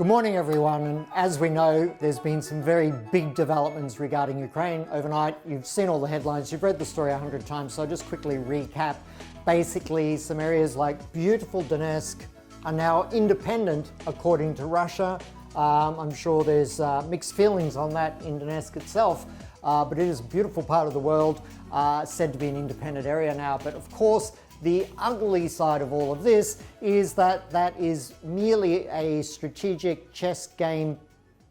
Good morning, everyone. And as we know, there's been some very big developments regarding Ukraine overnight. You've seen all the headlines, you've read the story 100 times, so I'll just quickly recap. Basically, some areas like beautiful Donetsk are now independent according to Russia. I'm sure there's mixed feelings on that in Donetsk itself, but it is a beautiful part of the world, said to be an independent area now. But of course, the ugly side of all of this is that that is merely a strategic chess game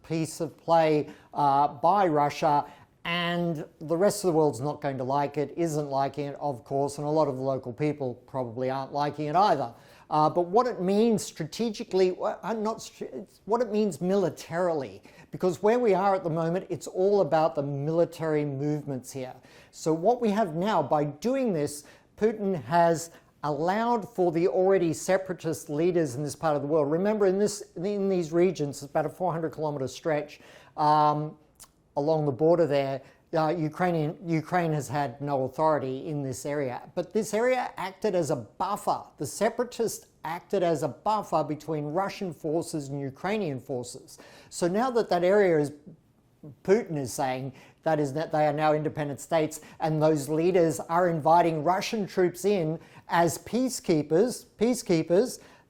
piece of play by Russia, and the rest of the world's not going to like it, isn't liking it, of course, and a lot of the local people probably aren't liking it either. But what it means strategically, what it means militarily, because where we are at the moment, it's all about the military movements here. So what we have now, by doing this, Putin has allowed for the already separatist leaders in this part of the world. Remember, in these regions, it's about a 400-kilometre stretch along the border there. Ukraine has had no authority in this area, but this area acted as a buffer. The separatists acted as a buffer between Russian forces and Ukrainian forces. So now that that area is, Putin is saying, that is that they are now independent states, and those leaders are inviting Russian troops in as peacekeepers.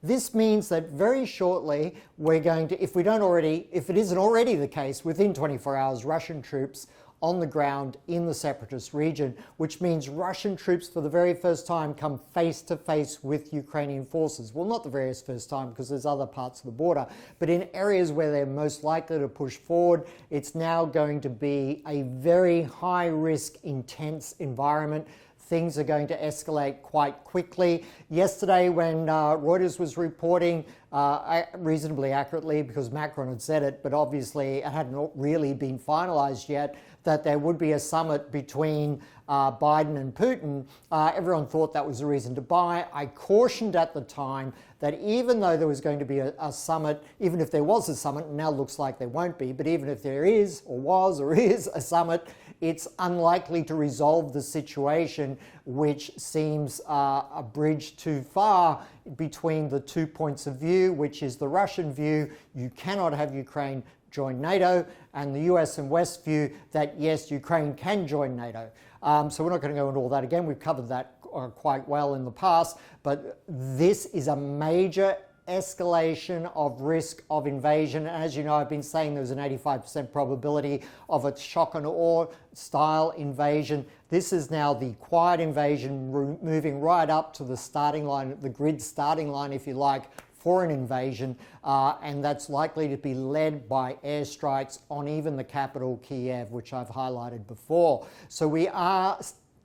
This means that very shortly we're going to, if it isn't already the case, within 24 hours, Russian troops on the ground in the separatist region, which means Russian troops for the very first time come face to face with Ukrainian forces. Well, not the very first time, because there's other parts of the border, but in areas where they're most likely to push forward, it's now going to be a very high risk, intense environment. Things are going to escalate quite quickly. Yesterday, when Reuters was reporting reasonably accurately, because Macron had said it, but obviously it hadn't really been finalized yet, that there would be a summit between Biden and Putin, everyone thought that was a reason to buy. I cautioned at the time that even though there was going to be a summit, even if there was a summit, and now looks like there won't be, but even if there is, or was, or is a summit, it's unlikely to resolve the situation, which seems a bridge too far between the 2 points of view, which is the Russian view, you cannot have Ukraine join NATO, and the US and West view that yes, Ukraine can join NATO. So we're not going to go into all that again. We've covered that quite well in the past, but this is a major escalation of risk of invasion. And as you know, I've been saying there's an 85% probability of a shock and awe style invasion. This is now the quiet invasion, moving right up to the starting line, the grid starting line, if you like, for an invasion, and that's likely to be led by airstrikes on even the capital, Kiev, which I've highlighted before. So we are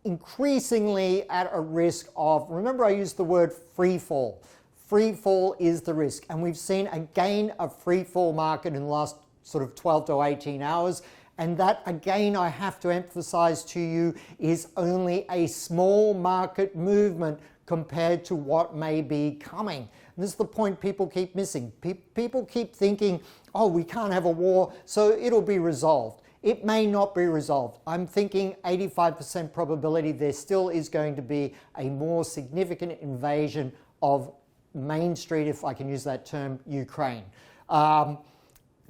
increasingly at a risk of, remember I used the word free fall. Free fall is the risk, and we've seen again a free fall market in the last sort of 12 to 18 hours. And that, again, I have to emphasize to you, is only a small market movement compared to what may be coming. And this is the point people keep missing. People keep thinking, oh, we can't have a war, so it'll be resolved. It may not be resolved. I'm thinking 85% probability there still is going to be a more significant invasion of Main Street, if I can use that term, Ukraine.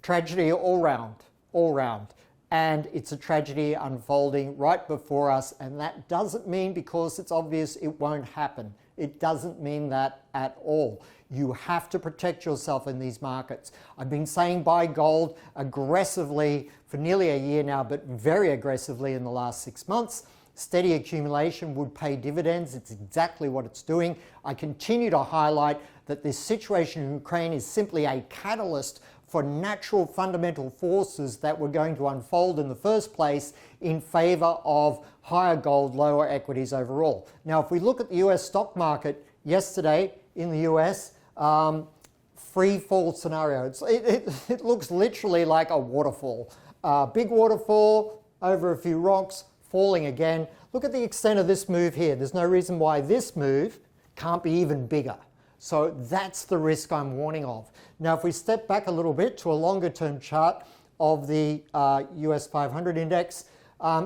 Tragedy all round. And it's a tragedy unfolding right before us, and that doesn't mean because it's obvious it won't happen. It doesn't mean that at all. You have to protect yourself in these markets. I've been saying buy gold aggressively for nearly a year now, but very aggressively in the last 6 months. Steady accumulation would pay dividends. It's exactly what it's doing. I continue to highlight that this situation in Ukraine is simply a catalyst for natural fundamental forces that were going to unfold in the first place in favor of higher gold, lower equities overall. Now, if we look at the US stock market yesterday in the US, free fall scenario, it looks literally like a waterfall. Big waterfall over a few rocks, falling again. Look at the extent of this move here. There's no reason why this move can't be even bigger. So that's the risk I'm warning of. Now, if we step back a little bit to a longer term chart of the US 500 index,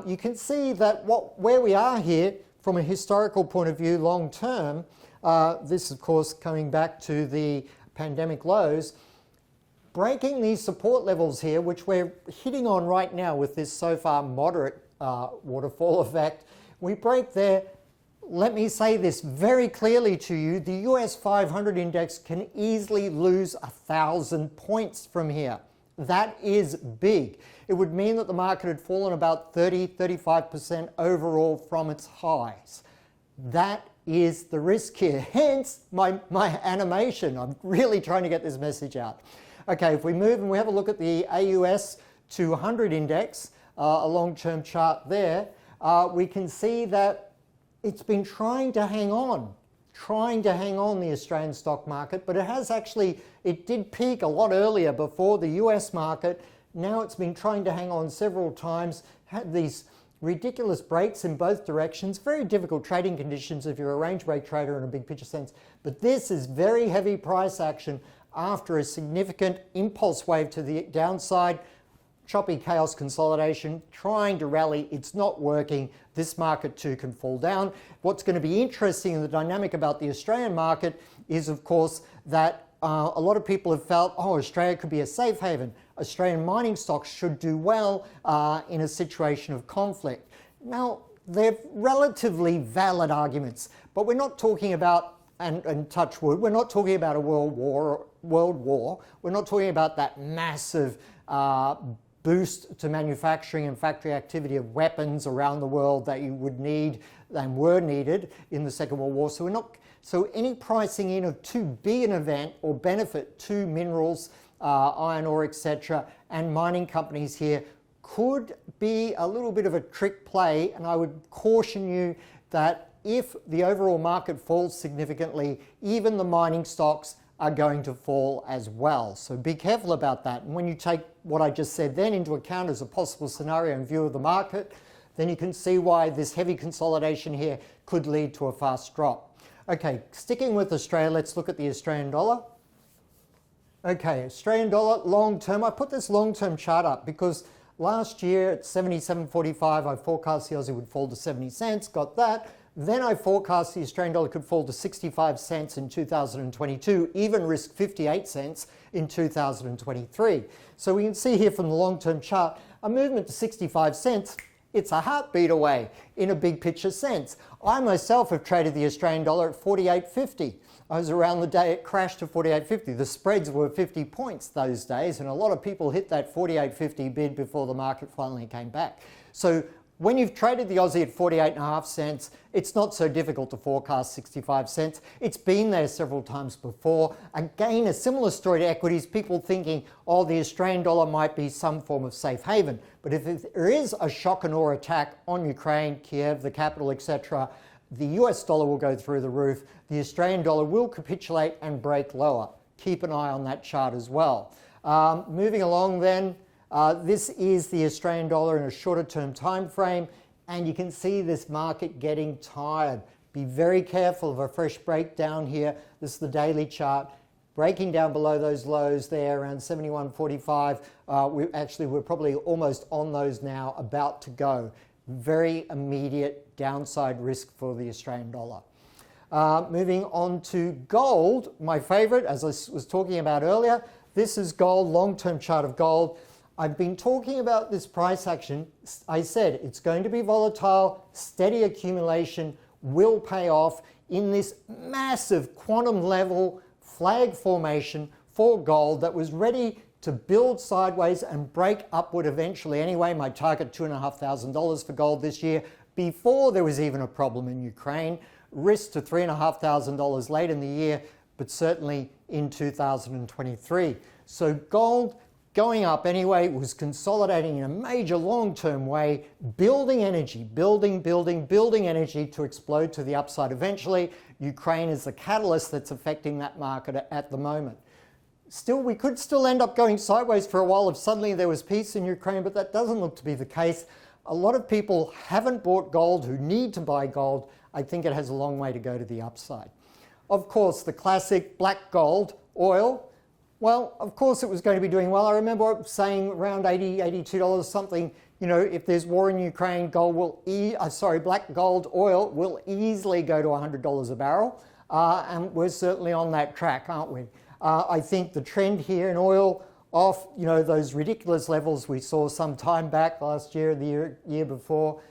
you can see that where we are here from a historical point of view long term, this of course coming back to the pandemic lows, breaking these support levels here, which we're hitting on right now with this so far moderate waterfall effect, we break there. Let me say this very clearly to you, the US 500 index can easily lose 1,000 points from here. That is big. It would mean that the market had fallen about 30-35% overall from its highs. That is the risk here. Hence my animation. I'm really trying to get this message out. Okay, if we move and we have a look at the AUS 200 index, a long-term chart there, we can see that it's been trying to hang on, the Australian stock market, but it has actually, it did peak a lot earlier before the US market. Now it's been trying to hang on several times, had these ridiculous breaks in both directions, very difficult trading conditions if you're a range break trader in a big picture sense. But this is very heavy price action after a significant impulse wave to the downside. Choppy chaos consolidation, trying to rally, it's not working. This market too can fall down. What's going to be interesting in the dynamic about the Australian market is, of course, that a lot of people have felt, oh, Australia could be a safe haven. Australian mining stocks should do well in a situation of conflict. Now, they're relatively valid arguments, but we're not talking about, and touch wood, we're not talking about a world war. We're not talking about that massive boost to manufacturing and factory activity of weapons around the world that you would need and were needed in the Second World War. So any pricing in of too big an event or benefit to minerals, iron ore, etc., and mining companies here could be a little bit of a trick play. And I would caution you that if the overall market falls significantly, even the mining stocks are going to fall as well. So be careful about that. And when you take what I just said then into account as a possible scenario in view of the market, then you can see why this heavy consolidation here could lead to a fast drop. Okay, sticking with Australia, let's look at the Australian dollar. Okay, Australian dollar long term. I put this long term chart up because last year at 77.45, I forecast the Aussie would fall to 70 cents, got that. Then I forecast the Australian dollar could fall to 65 cents in 2022, even risk 58 cents in 2023. So we can see here from the long-term chart, a movement to 65 cents, it's a heartbeat away in a big picture sense. I myself have traded the Australian dollar at 48.50. I was around the day it crashed to 48.50. The spreads were 50 points those days, and a lot of people hit that 48.50 bid before the market finally came back. So when you've traded the Aussie at 48.5 cents, it's not so difficult to forecast 65 cents. It's been there several times before. Again, a similar story to equities, people thinking, oh, the Australian dollar might be some form of safe haven. But if there is a shock and awe attack on Ukraine, Kiev, the capital, etc., the US dollar will go through the roof. The Australian dollar will capitulate and break lower. Keep an eye on that chart as well. Moving along then, this is the Australian dollar in a shorter term time frame, and you can see this market getting tired. Be very careful of a fresh breakdown here. This is the daily chart. Breaking down below those lows there around 71.45. We're probably almost on those now, about to go. Very immediate downside risk for the Australian dollar. Moving on to gold, my favorite, as I was talking about earlier. This is gold, long-term chart of gold. I've been talking about this price action. I said it's going to be volatile, steady accumulation will pay off in this massive quantum level flag formation for gold that was ready to build sideways and break upward eventually. Anyway, my target $2,500 for gold this year before there was even a problem in Ukraine. Risk to $3,500 late in the year, but certainly in 2023. So gold going up anyway, was consolidating in a major long-term way, building energy, building energy to explode to the upside eventually. Ukraine is the catalyst that's affecting that market at the moment. Still, we could still end up going sideways for a while if suddenly there was peace in Ukraine, but that doesn't look to be the case. A lot of people haven't bought gold who need to buy gold. I think it has a long way to go to the upside. Of course, the classic black gold, oil. Well, of course it was going to be doing well. I remember saying around $80, $82 something, you know, if there's war in Ukraine, gold will black gold oil will easily go to $100 a barrel. And we're certainly on that track, aren't we? I think the trend here in oil off, those ridiculous levels we saw some time back last year, the year before.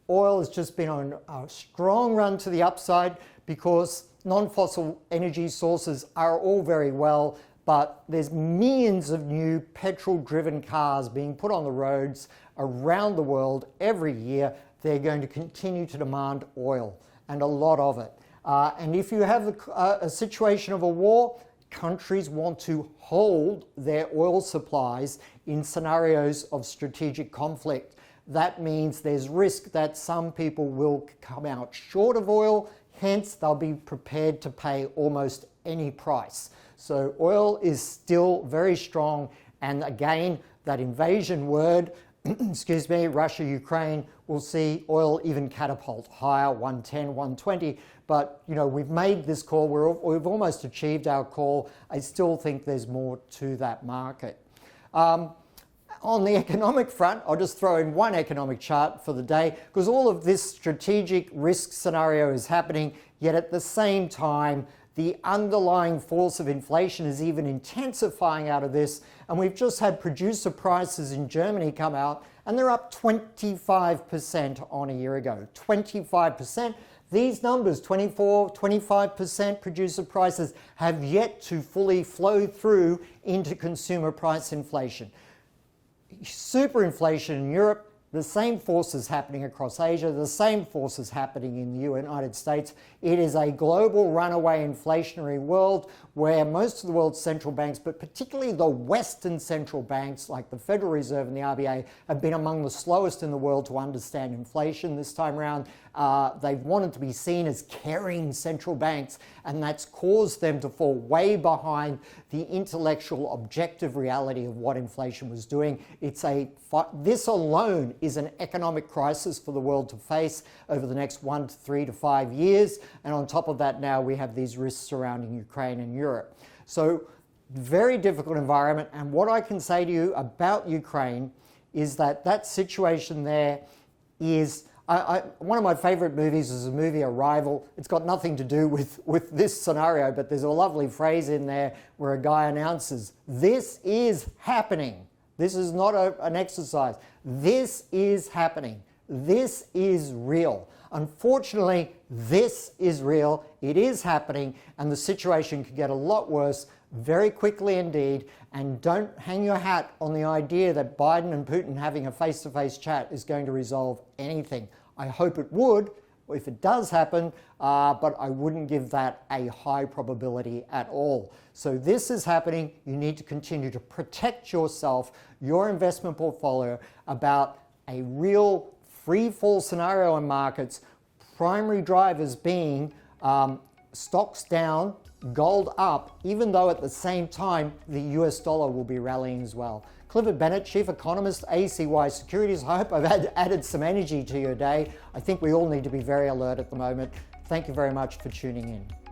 Oil has just been on a strong run to the upside because non-fossil energy sources are all very well, but there's millions of new petrol-driven cars being put on the roads around the world every year. They're going to continue to demand oil, and a lot of it. And if you have a situation of a war, countries want to hold their oil supplies in scenarios of strategic conflict. That means there's risk that some people will come out short of oil, hence they'll be prepared to pay almost any price. So oil is still very strong, and again, that invasion word, excuse me, Russia, Ukraine, will see oil even catapult higher, 110, 120. But, we've made this call, we've almost achieved our call. I still think there's more to that market. On the economic front, I'll just throw in one economic chart for the day, because all of this strategic risk scenario is happening, yet at the same time, the underlying force of inflation is even intensifying out of this. And we've just had producer prices in Germany come out, and they're up 25% on a year ago. 25%. These numbers, 24, 25% producer prices, have yet to fully flow through into consumer price inflation. Superinflation in Europe, the same forces happening across Asia, the same forces happening in the United States. It is a global runaway inflationary world where most of the world's central banks, but particularly the Western central banks like the Federal Reserve and the RBA, have been among the slowest in the world to understand inflation this time around. They've wanted to be seen as caring central banks, and that's caused them to fall way behind the intellectual objective reality of what inflation was doing. This alone is an economic crisis for the world to face over the next 1 to 3 to 5 years. And on top of that, now we have these risks surrounding Ukraine and Europe. So very difficult environment. And what I can say to you about Ukraine is that situation there is, one of my favorite movies is the movie Arrival. It's got nothing to do with this scenario, but there's a lovely phrase in there where a guy announces, "This is happening." This is not an exercise. This is happening. This is real. Unfortunately, this is real. It is happening, and the situation could get a lot worse very quickly indeed. And don't hang your hat on the idea that Biden and Putin having a face-to-face chat is going to resolve anything. I hope it would, if it does happen, but I wouldn't give that a high probability at all. So this is happening. You need to continue to protect yourself, your investment portfolio, about a real free fall scenario in markets, primary drivers being stocks down, gold up, even though at the same time the US dollar will be rallying as well. Clifford Bennett, Chief Economist, ACY Securities. I hope I've added some energy to your day. I think we all need to be very alert at the moment. Thank you very much for tuning in.